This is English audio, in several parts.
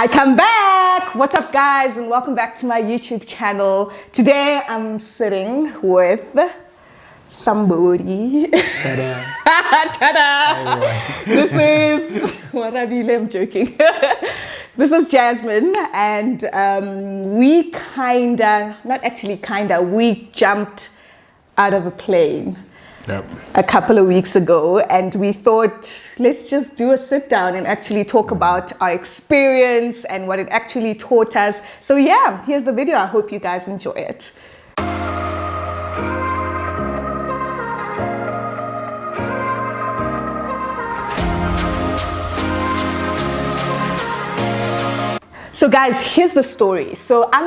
I come back. What's up, guys, and welcome back to my YouTube channel. Today I'm sitting with somebody. Ta-da. Ta-da. This is what I mean. I'm joking. This is Jasmine, and we we jumped out of a plane. Yep. A couple of weeks ago, and we thought, let's just do a sit down and actually talk about our experience and what it actually taught us. So yeah, here's the video. I hope you guys enjoy it. So guys, here's the story. So I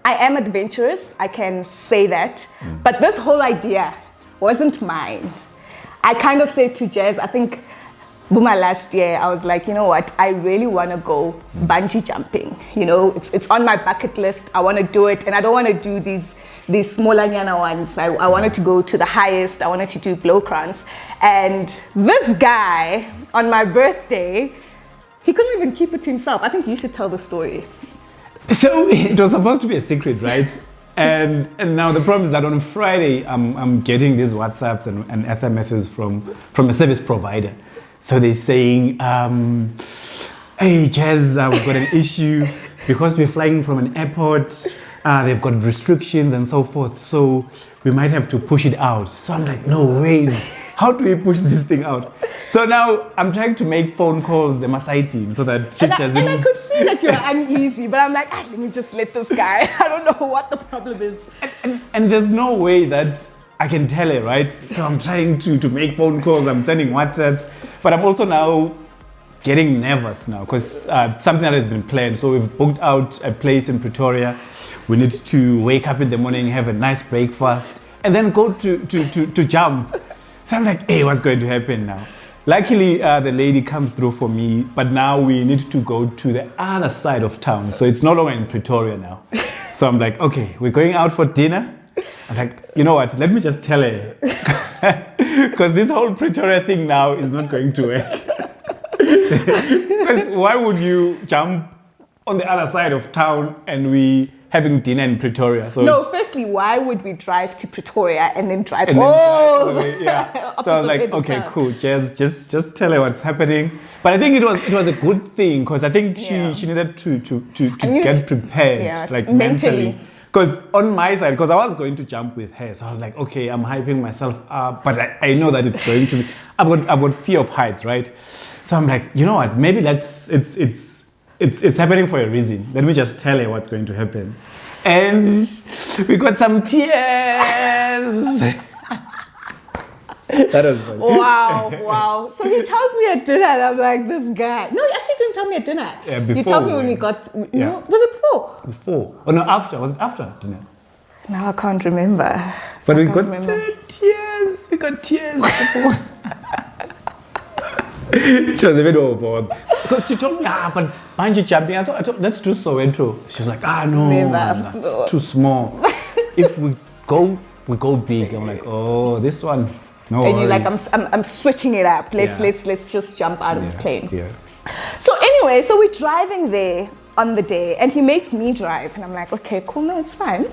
am adventurous, I can say that, but this whole idea wasn't mine. I kind of said to Jazz, I think Buma last year, I was like, you know what, I really want to go bungee jumping. You know, it's on my bucket list. I want to do it, and I don't want to do these smaller nyana ones. I wanted to go to the highest. I wanted to do blow crowns. And this guy, on my birthday, he couldn't even keep it to himself. I think you should tell the story. So it was supposed to be a secret, right? And now the problem is that on Friday, I'm getting these WhatsApps and SMSs from a service provider. So they're saying, hey, Jazz, we've got an issue because we're flying from an airport. They've got restrictions and so forth. So we might have to push it out. So I'm like, no ways. How do we push this thing out? So now I'm trying to make phone calls to my side team so that shit doesn't... And I could see that you're uneasy, but I'm like, let me just let this guy. I don't know what the problem is. And there's no way that I can tell her, right? So I'm trying to make phone calls, I'm sending WhatsApps, but I'm also now getting nervous now because something that has been planned. So we've booked out a place in Pretoria. We need to wake up in the morning, have a nice breakfast, and then go to jump. So I'm like, hey, what's going to happen now? Luckily, the lady comes through for me, but now we need to go to the other side of town. So it's no longer in Pretoria now. So I'm like, okay, we're going out for dinner. I'm like, you know what, let me just tell her. Because this whole Pretoria thing now is not going to work. Because why would you jump on the other side of town and we having dinner in Pretoria? So no, firstly, why would we drive to Pretoria and then drive yeah. So I was like, okay, cool, just tell her what's happening. But I think it was a good thing because I think she needed to get prepared, like mentally. Because on my side, because I was going to jump with her, so I was like, okay, I'm hyping myself up, but I know that it's going to be. I've got fear of heights, right? So I'm like, you know what? Maybe it's happening for a reason. Let me just tell her what's going to happen. And we got some tears. That was funny. Wow. So he tells me at dinner, and I'm like, this guy. No, he actually didn't tell me at dinner. Yeah, before. You told me when we got, was it before? Before. Oh, no, after. Was it after dinner? No, I can't remember. But we got tears. We got tears. She was a bit overboard. Because she told me, but bungee jumping, I thought, let's do Soweto. She's like, no, that's too small. If we go big. I'm like, oh, this one, no and you're worries. like, I'm switching it up. Let's just jump out of the plane. Yeah. So anyway, so we're driving there on the day, and he makes me drive, and I'm like, okay, cool, no, it's fine.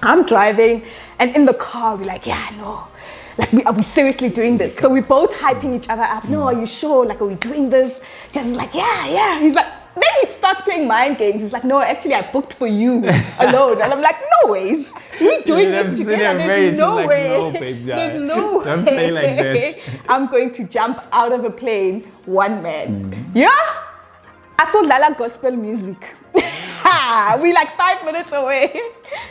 I'm driving, and in the car, we're like, yeah, no. Like, are we seriously doing this? So we're both hyping each other up. No, are you sure? Like, are we doing this? Just like, yeah. He's like, then he starts playing mind games. He's like, no, actually, I booked for you alone. And I'm like, no ways. We're doing this together. There's no way. No, babes, There's no way. Don't play like that. I'm going to jump out of a plane, one man. Yeah? I saw Lala gospel music. We like 5 minutes away.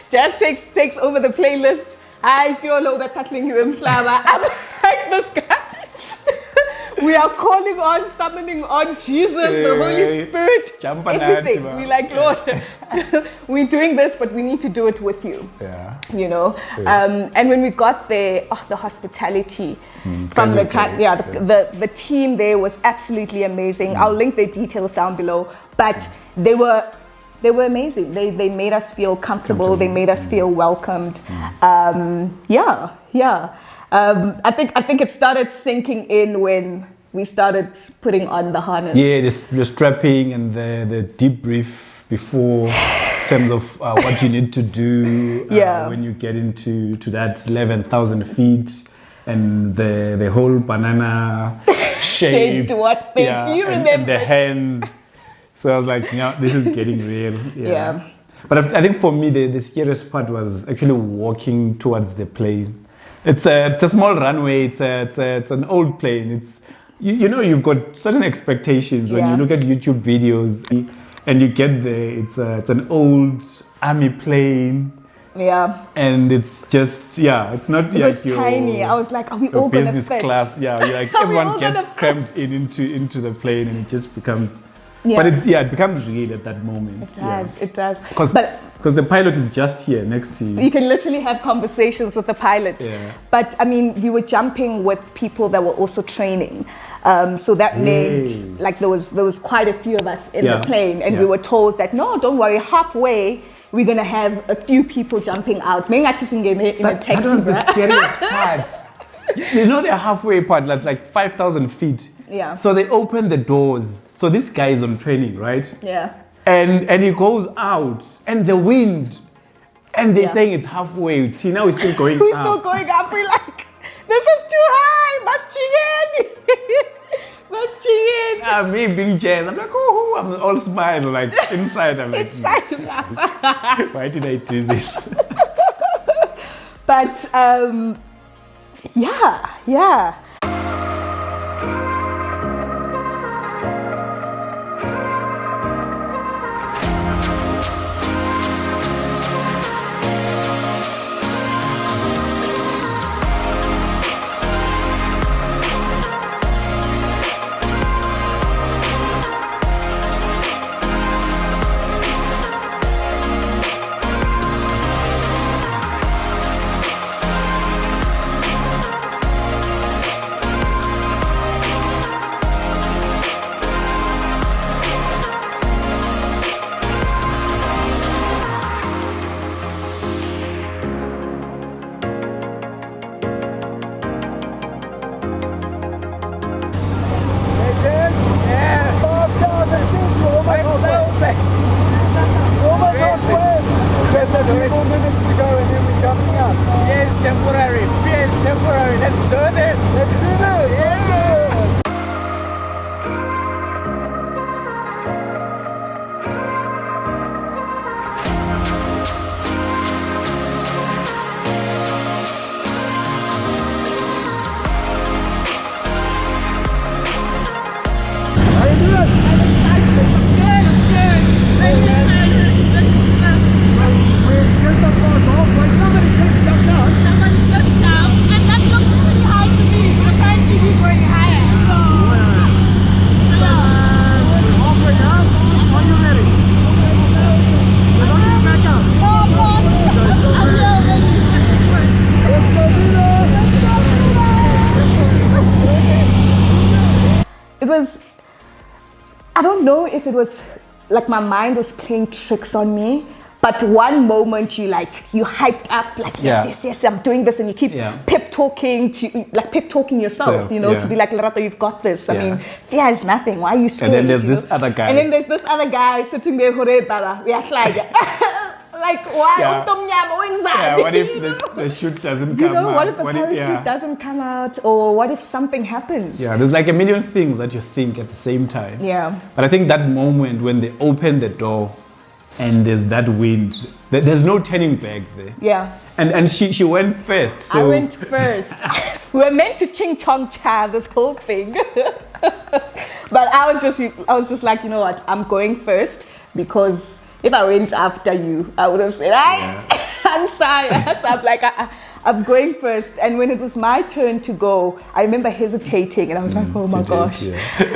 Just takes over the playlist. I feel like cutting you in flower. I'm like this guy. We are calling on, summoning on Jesus, the Holy Spirit, everything. We're like, Lord, we're doing this, but we need to do it with you. Yeah. You know. Yeah. And when we got there, the hospitality from the team there was absolutely amazing. I'll link the details down below, but they were amazing. They made us feel comfortable. They made us feel welcomed. I think it started sinking in when we started putting on the harness. Yeah, the strapping and the debrief before, in terms of what you need to do when you get into that 11,000 feet, and the whole banana shape. Shaped what thing? You remember? And the hands. So I was like, this is getting real. Yeah. But I think for me, the scariest part was actually walking towards the plane. It's a small runway. It's an old plane. It's you've got certain expectations when you look at YouTube videos and you get there. It's an old army plane. Yeah. And it's just it's not it like was your tiny. I was like, are we all gonna business fit? class. Yeah, you're like everyone gets crammed into the plane, and it just becomes. Yeah. But it becomes real at that moment. It does. Because the pilot is just here next to you. You can literally have conversations with the pilot. Yeah. But I mean, we were jumping with people that were also training. So that meant like there was quite a few of us in the plane, and we were told that no, don't worry, halfway we're gonna have a few people jumping out. That was the scariest part. The halfway part, like 5,000 feet. Yeah. So they open the doors. So this guy is on training, right? Yeah. And he goes out, and the wind, and they're saying it's halfway. Tina is still going up. We're still going up. We're like, this is too high. Must ching in. Me being jazz, I'm like, oh, I'm all smiles. Like inside, I'm like, why did I do this? But yeah. Just a few more minutes to go and then we're jumping out. Yes, temporary. Yes, temporary. Let's do this. Let's do this. Yeah. How you doing? We're just across halfway. Somebody just jumped out. So, we're halfway down. Are you ready? We're not going back up. Let's go do this. It was, I don't know if it was like my mind was playing tricks on me, but one moment you hyped up, like yes, I'm doing this, and you keep pep talking yourself, to be like, Lerato, you've got this. I mean, fear is nothing. Why are you scared? And then there's this other guy. And then there's this other guy sitting there, Baba. We are like, why? Yeah, what if the chute doesn't come out? What if the parachute doesn't come out? Or what if something happens? Yeah, there's like a million things that you think at the same time. Yeah. But I think that moment when they open the door and there's that wind, there's no turning back there. Yeah. And she went first. So I went first. We were meant to ching chong cha this whole thing. But I was just like, you know what? I'm going first, because if I went after you, I would have said, I'm sorry. So I'm like, I'm going first. And when it was my turn to go, I remember hesitating, and I was like, oh my gosh,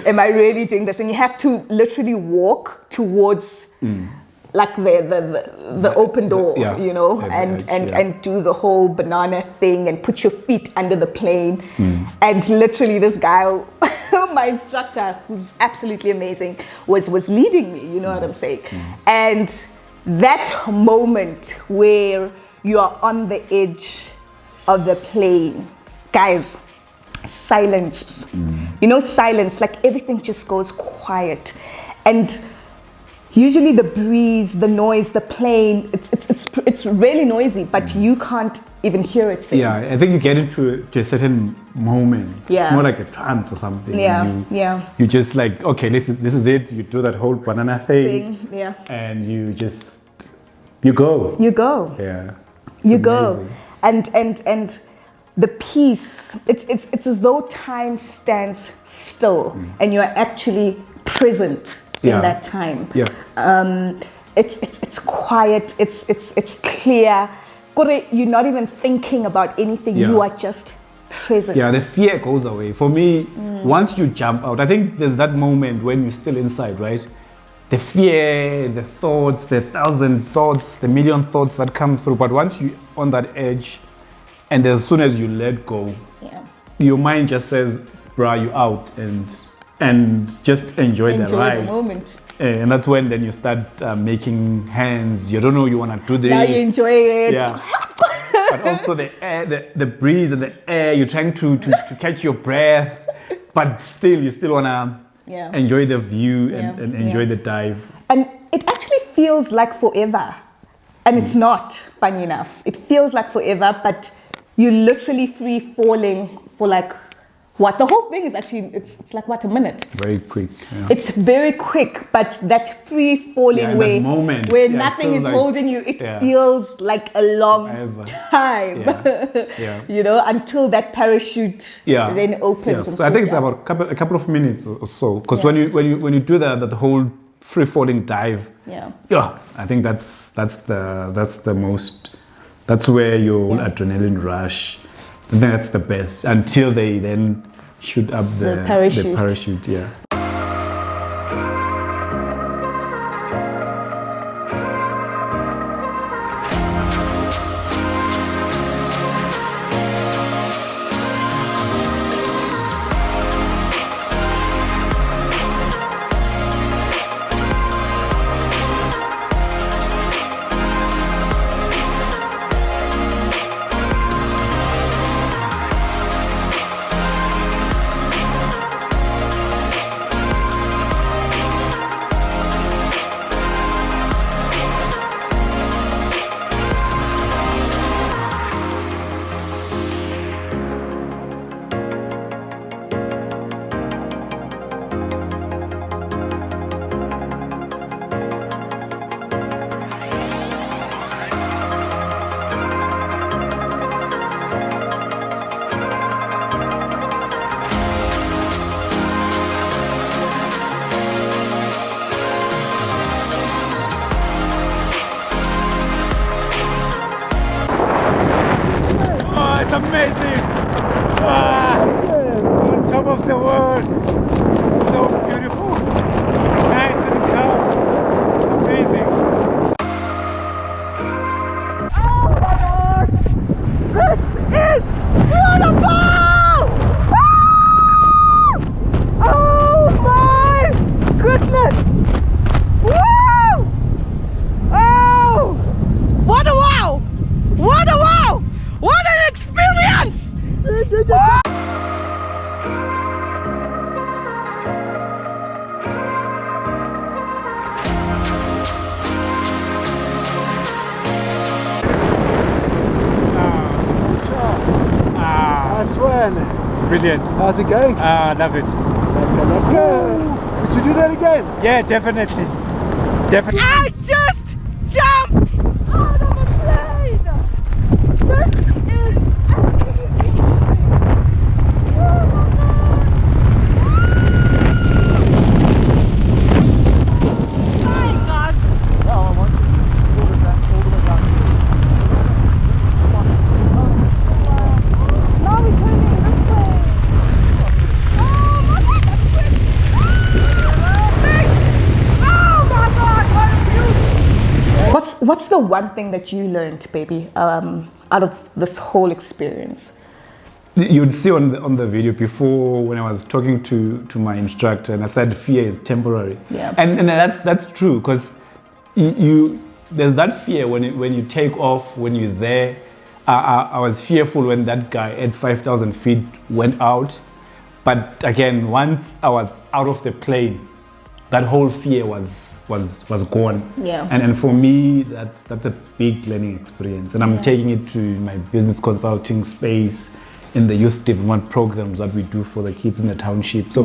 am I really doing this? And you have to literally walk towards like the open door, and do the whole banana thing and put your feet under the plane. And literally this guy, my instructor, who's absolutely amazing, was leading me, you know what I'm saying? And that moment where you are on the edge of the plane, guys, silence. You know, silence, like everything just goes quiet. And usually the breeze, the noise, the plane, it's really noisy, but you can't even hear it there. Yeah, I think you get into to a certain moment. Yeah. It's more like a trance or something. Yeah. You just like, okay, this is it. You do that whole banana thing. Yeah. And you just, you go. You go. Yeah. You Amazing. go. And the peace, it's as though time stands still and you're actually present in that time. Yeah. It's quiet, it's clear. You're not even thinking about anything, you are just present. Yeah, the fear goes away. For me, once you jump out, I think there's that moment when you're still inside, right? The fear, the thoughts, the 1,000 thoughts, the million thoughts that come through. But once you're on that edge, and as soon as you let go, your mind just says, bruh, you out, and just enjoy the ride. The moment. And that's when then you start making hands. You don't know you want to do this. Now you enjoy it. Yeah. But also the air, the breeze and the air, you're trying to catch your breath, but still you still want to enjoy the view and enjoy the dive. And it actually feels like forever. And it's not, funny enough. It feels like forever, but you're literally free falling for like, what? The whole thing is actually, it's like what, a minute? Very quick. Yeah. It's very quick, but that free falling way, moment, where nothing is like, holding you, it feels like a long time. Yeah. You know, until that parachute then opens. Yeah. So I think it's about a couple of minutes or so. Because when you do that whole free falling dive, I think that's the most. That's where your adrenaline rush. I think that's the best until they then shoot up the parachute. Yeah. It's amazing! On top of the world! So beautiful! Nice and calm! Amazing! Oh my God! This is beautiful! Oh my goodness! Woo! Oh! What a wow! What a wow! What an experience! Brilliant. How's it going? Love it. Let's go. Would you do that again? Yeah, definitely. Definitely. I just jumped out of a plane! This is amazing! My God! Oh, I want to pull it back all the way down. Now we're turning this way. Oh my God, that's quick! Oh my God, what a view! What's the one thing that you learned, baby, out of this whole experience? You'd see on the video before when I was talking to my instructor, and I said fear is temporary. Yeah. And that's true, because there's that fear when you take off, when you're there. I was fearful when that guy at 5,000 feet went out, But again, once I was out of the plane, that whole fear was gone. Yeah. And for me, that's a big learning experience. And I'm taking it to my business consulting space, in the youth development programs that we do for the kids in the township. So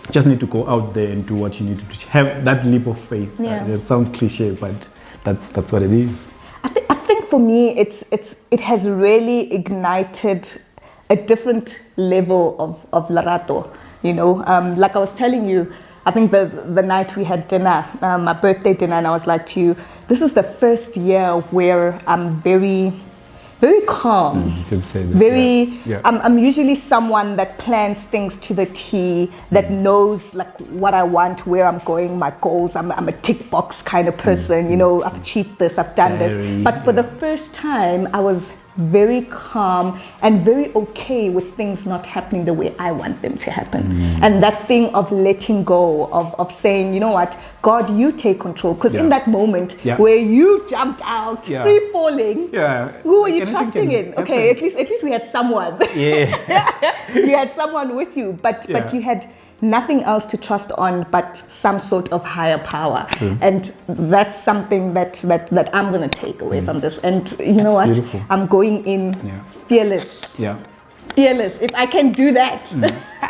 just need to go out there and do what you need to do. Have that leap of faith. Yeah. It sounds cliche, but that's what it is. I think for me, it has really ignited a different level of Larato. You know, like I was telling you, I think the night we had dinner, my birthday dinner, and I was like to you, this is the first year where I'm very calm. You can say that. Very, Yeah. I'm usually someone that plans things to the T, that knows like what I want, where I'm going, my goals. I'm a tick box kind of person, you know, I've achieved this, I've done this. But for the first time, I was very calm and very okay with things not happening the way I want them to happen. And that thing of letting go, of saying, you know what, God, you take control. Because in that moment where you jumped out, free falling, who were you trusting in? Okay, at least we had someone. Yeah. You had someone with you, but you had nothing else to trust on but some sort of higher power. And that's something that I'm going to take away from this. And you know what? Beautiful. I'm going in fearless. Yeah. Fearless. If I can do that.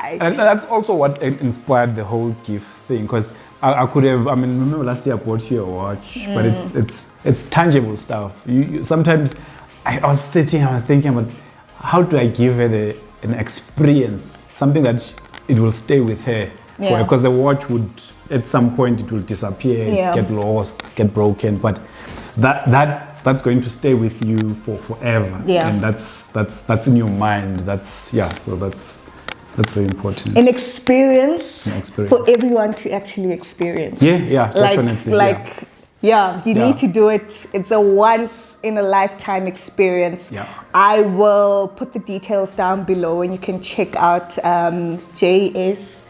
And that's also what inspired the whole gift thing. Because I could have, I mean, remember last year I bought you a watch, but it's tangible stuff. You sometimes I was sitting and I was thinking about how do I give her an experience, something that it will stay with her, because the watch would, at some point, it will disappear, get lost, get broken. But that's going to stay with you for forever, and that's in your mind. So that's very important. An experience for everyone to actually experience. Yeah, definitely. You need to do it. It's a once in a lifetime experience. I will put the details down below and you can check out JS,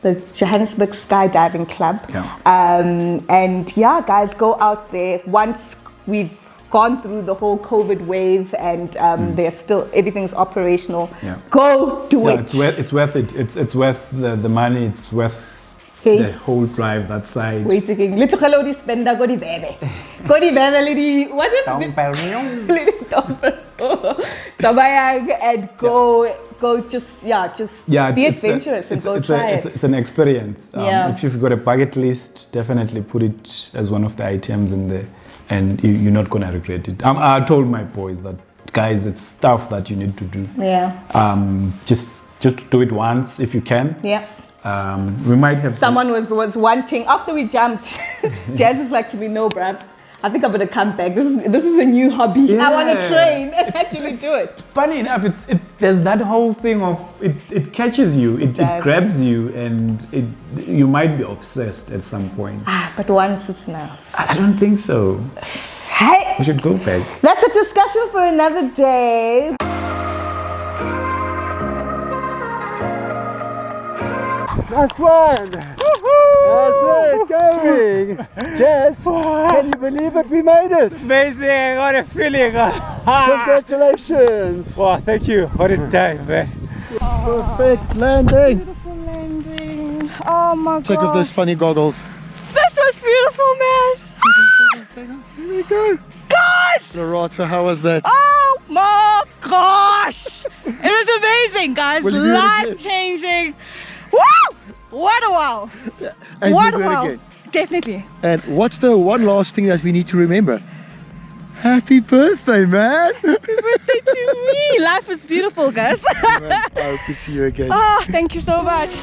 the Johannesburg Skydiving Club. And guys, go out there. Once we've gone through the whole COVID wave and there's still, everything's operational, go do it. It's worth it. It's worth the money. It's worth the whole drive that side. Wait again. Little hello di spenda go di bebe. Go di bebe lady. What is it? Little Sabayag and go just be adventurous and go try it. It's an experience. If you've got a bucket list, definitely put it as one of the items in there, and you're not gonna regret it. I told my boys that, guys, it's stuff that you need to do. Just do it once if you can. We might have someone was wanting after we jumped. Jazz is like to me, no, bruv, I think I'm gonna come back. This is a new hobby. I want to train and actually do it. Funny enough, there's that whole thing of it catches you, it grabs you, and you might be obsessed at some point. But once it's enough. I don't think so. Hey, we should go back. That's a discussion for another day. Nice one! That's it, going! Jess, can you believe it? We made it! Amazing! What a feeling! Congratulations! Wow, thank you! What a time, man! Perfect landing! Beautiful landing! Oh my god! Take off those funny goggles. This was beautiful, man! Here we go! Guys! Larato, how was that? Oh my gosh! It was amazing, guys! Life-changing! Woo! What a wow! And what a we'll do it wow! again. Definitely. And what's the one last thing that we need to remember? Happy birthday, man! Happy birthday to me! Life is beautiful, guys. I hope to see you again. Oh, thank you so much.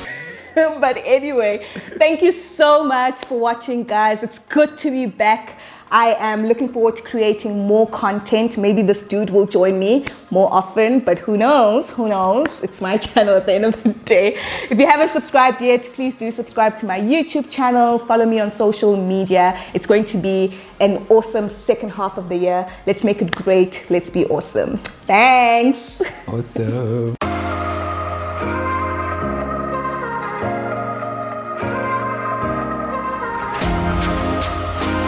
But anyway, thank you so much for watching, guys. It's good to be back. I am looking forward to creating more content. Maybe this dude will join me more often, but who knows? Who knows? It's my channel at the end of the day. If you haven't subscribed yet, please do subscribe to my YouTube channel. Follow me on social media. It's going to be an awesome second half of the year. Let's make it great. Let's be awesome. Thanks. Awesome.